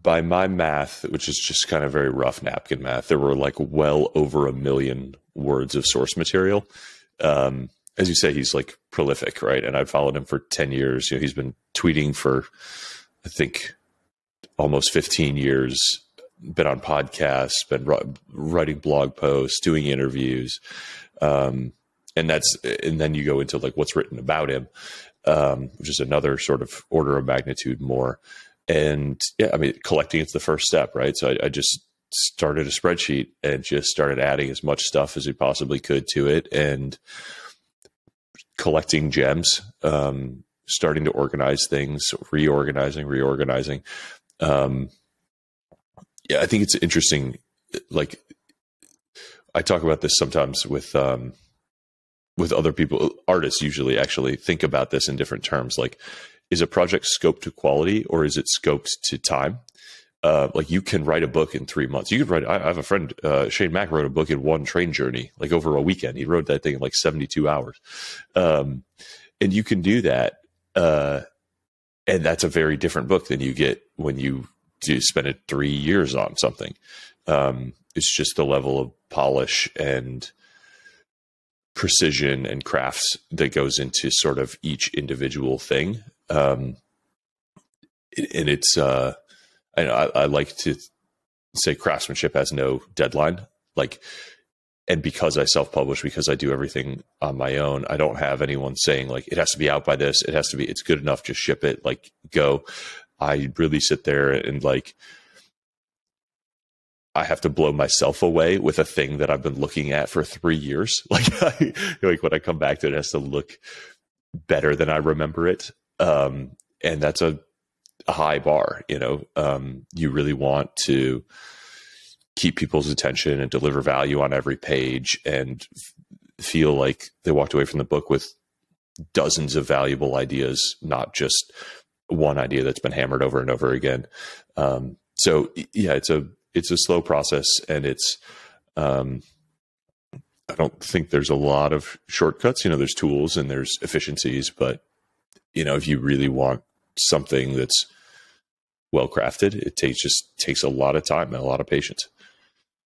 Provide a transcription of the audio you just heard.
By my math, which is just kind of very rough napkin math, there were like well over 1 million words of source material. As you say, he's like prolific, right? And I've followed him for 10 years. He's been tweeting for, I think, almost 15 years, been on podcasts, been writing blog posts, doing interviews. And then you go into like what's written about him, which is another sort of order of magnitude more. And yeah, I mean, collecting is the first step, right? So I just started a spreadsheet and just started adding as much stuff as we possibly could to it and collecting gems, starting to organize things, reorganizing. Yeah, I think it's interesting. Like I talk about this sometimes with other people, artists usually actually think about this in different terms. Like, is a project scoped to quality or is it scoped to time? Like you can write a book in 3 months. You could write, I have a friend, Shane Mack wrote a book in one train journey, like over a weekend. He wrote that thing in like 72 hours. And you can do that. And that's a very different book than you get when you do spend it 3 years on something. It's just the level of polish and precision and crafts that goes into sort of each individual thing. And it's, I like to say craftsmanship has no deadline. Like, and because I self-publish, because I do everything on my own, I don't have anyone saying like, it has to be out by this. It has to be, it's good enough. Just ship it, like go. I really sit there and like, I have to blow myself away with a thing that I've been looking at for 3 years. Like, like when I come back to it, it has to look better than I remember it. And that's a high bar, you really want to keep people's attention and deliver value on every page and feel like they walked away from the book with dozens of valuable ideas, not just one idea that's been hammered over and over again. So yeah, it's a slow process, and it's, I don't think there's a lot of shortcuts. There's tools and there's efficiencies, but if you really want something that's well crafted, it takes a lot of time and a lot of patience.